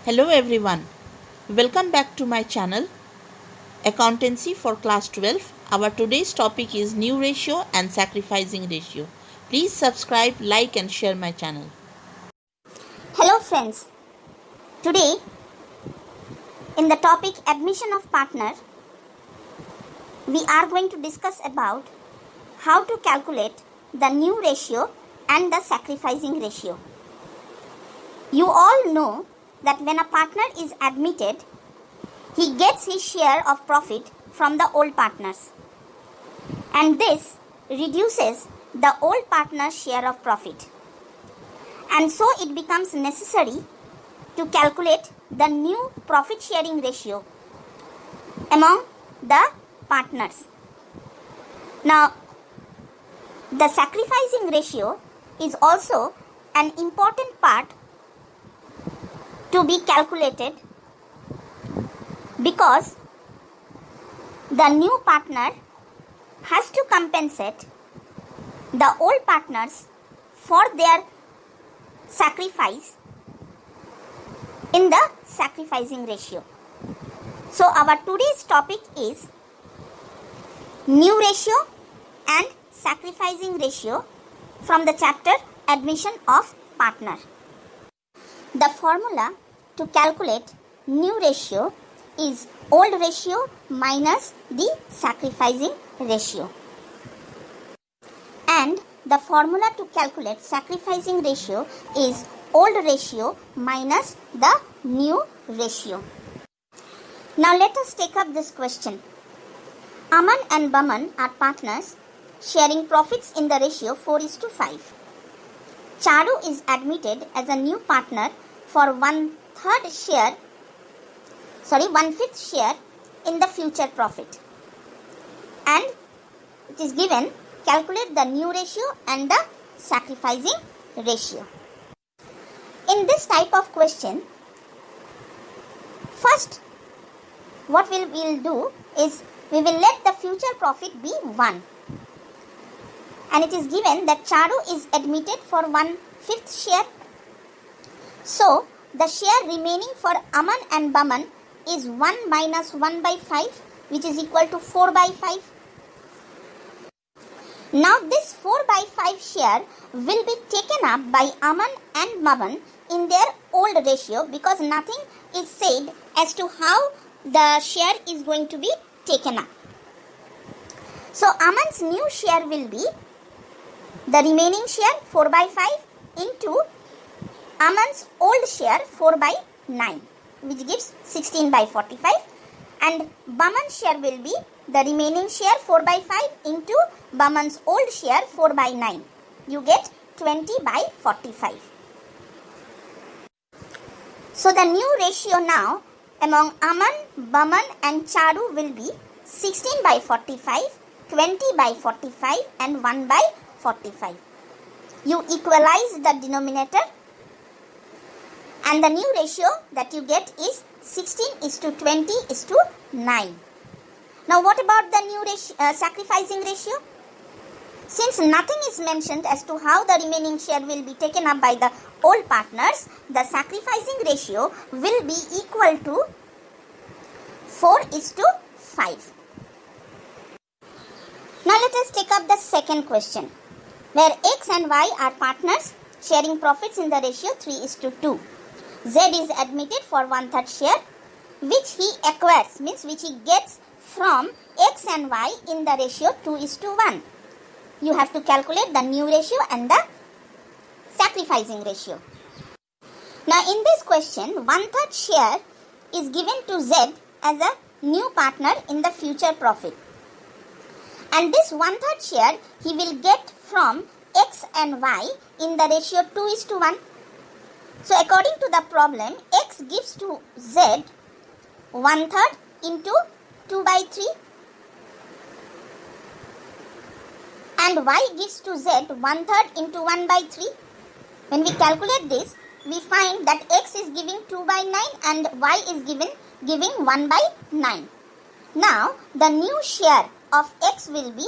Hello everyone. Welcome back to my channel Accountancy for Class 12. Our today's topic is new ratio and sacrificing ratio. Please subscribe, like and share my channel. Hello friends. Today in the topic admission of partner, we are going to discuss about how to calculate the new ratio and the sacrificing ratio. You all know that when a partner is admitted, he gets his share of profit from the old partners, and this reduces the old partner's share of profit, and so it becomes necessary to calculate the new profit sharing ratio among the partners. Now, the sacrificing ratio is also an important part to be calculated because the new partner has to compensate the old partners for their sacrifice in the sacrificing ratio. So our today's topic is new ratio and sacrificing ratio from the chapter admission of partner. The formula to calculate new ratio is old ratio minus the sacrificing ratio, and the formula to calculate sacrificing ratio is old ratio minus the new ratio. Now let us take up this question. Aman and Baman are partners sharing profits in the ratio 4:5. Charu is admitted as a new partner for 1/5 share in the future profit, and it is given calculate the new ratio and the sacrificing ratio. In this type of question, first what we will do is we will let the future profit be 1, and it is given that Charu is admitted for 1/5 share. So the share remaining for Aman and Baman is 1 minus 1/5, which is equal to 4/5. Now this 4/5 share will be taken up by Aman and Baman in their old ratio because nothing is said as to how the share is going to be taken up. So Aman's new share will be the remaining share 4/5 into Aman's old share 4/9, which gives 16/45, and Baman's share will be the remaining share 4/5 into Baman's old share 4/9. You get 20/45. So the new ratio now among Aman, Baman and Charu will be 16/45, 20/45 and 1/45. You equalize the denominator, and the new ratio that you get is 16:20:9. Now what about the new sacrificing ratio? Since nothing is mentioned as to how the remaining share will be taken up by the old partners, the sacrificing ratio will be equal to 4:5. Now let us take up the second question, where X and Y are partners sharing profits in the ratio 3:2. Z is admitted for 1/3 share, which he acquires, means which he gets from X and Y in the ratio 2:1. You have to calculate the new ratio and the sacrificing ratio. Now in this question, 1/3 share is given to Z as a new partner in the future profit, and this 1/3 share he will get from X and Y in the ratio 2:1. So according to the problem, X gives to Z 1/3 into 2/3, and Y gives to Z 1/3 into 1/3. When we calculate this, we find that X is giving 2/9 and Y is giving 1/9. Now the new share of X will be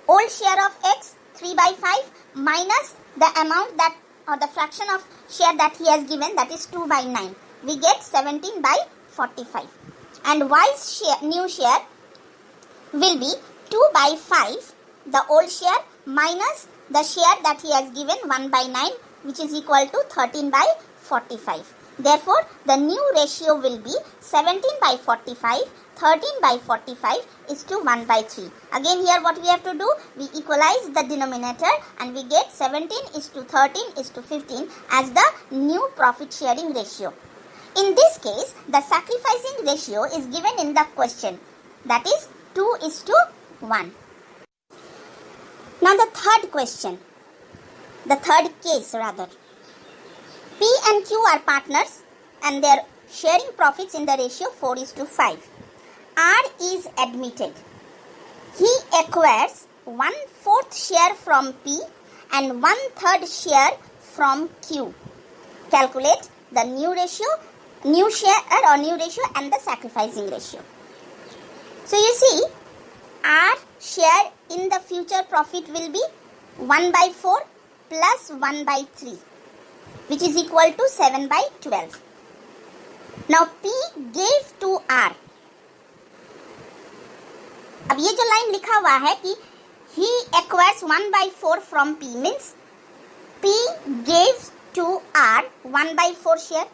old share of X 3/5 minus the amount that or the fraction of share that he has given, that is 2/9. we get 17 by 45. And Y's new share will be 2 by 5, the old share, minus the share that he has given 1 by 9, which is equal to 13 by 45. Therefore, the new ratio will be 17 by 45, 13 by 45 is to 1 by 3. Again here what we have to do, we equalize the denominator and we get 17 is to 13 is to 15 as the new profit sharing ratio. In this case, the sacrificing ratio is given in the question, that is 2 is to 1. Now the third question, the third case rather. P and Q are partners and they are sharing profits in the ratio 4 is to 5. R is admitted. He acquires 1/4 share from P and 1/3 share from Q. Calculate the new ratio, new share or new ratio and the sacrificing ratio. So you see, our share in the future profit will be 1 by 4 plus 1 by 3, which is equal to 7 by 12. Now P gave to R. अब ये जो line लिखा हुआ है कि he acquires 1 by 4 from P means P gave to R 1 by 4 share.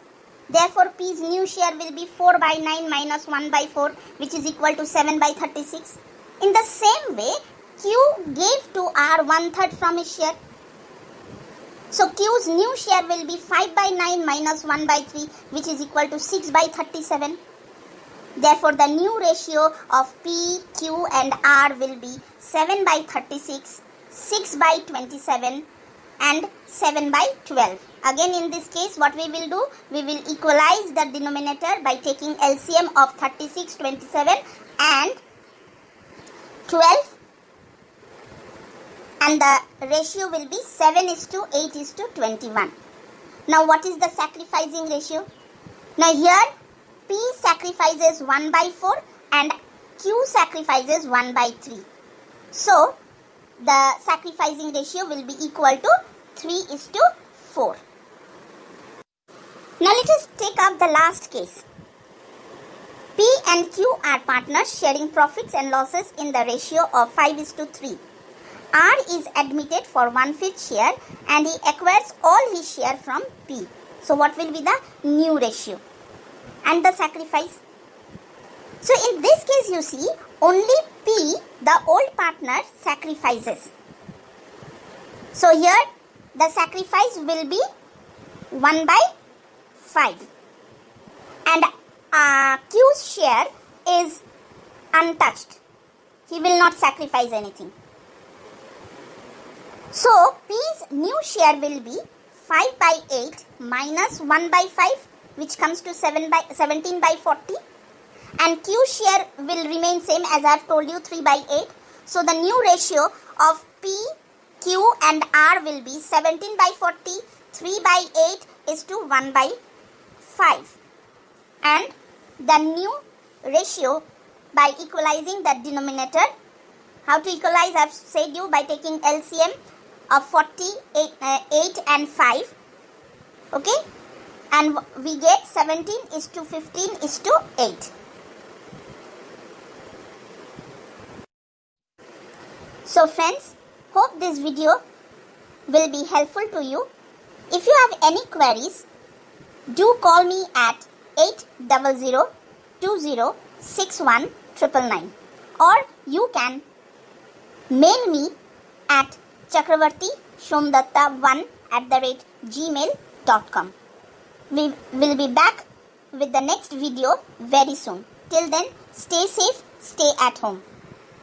Therefore, P's new share will be 4 by 9 minus 1 by 4, which is equal to 7 by 36. In the same way, Q gave to R 1/3 from his share. So, Q's new share will be 5 by 9 minus 1 by 3, which is equal to 6 by 37. Therefore, the new ratio of P, Q and R will be 7 by 36, 6 by 27 and 7 by 12. Again in this case what we will do, we will equalize the denominator by taking LCM of 36, 27 and 12 and the ratio will be 7 is to 8 is to 21. Now what is the sacrificing ratio? Now here P sacrifices 1 by 4 and Q sacrifices 1 by 3. So the sacrificing ratio will be equal to 3 is to 4. Now let us take up the last case. P and Q are partners sharing profits and losses in the ratio of 5 is to 3. R is admitted for 1/5 share and he acquires all his share from P. So what will be the new ratio and the sacrifice? So in this case you see only P, the old partner, sacrifices. So here the sacrifice will be 1 by 5 and Q's share is untouched. He will not sacrifice anything. So P's new share will be 5 by 8 minus 1 by 5, which comes to 17 by 40. And Q share will remain same as I have told you, 3 by 8. So the new ratio of P, Q and R will be 17 by 40, 3 by 8 is to 1 by 5. And the new ratio by equalizing the denominator, how to equalize I have said you by taking LCM of 48 and 5. Okay. And we get 17 is to 15 is to 8. So friends, hope this video will be helpful to you. If you have any queries, do call me at 800-2061-999 or you can mail me at chakravartishomdatta1@gmail.com. We will be back with the next video very soon. Till then, stay safe, stay at home.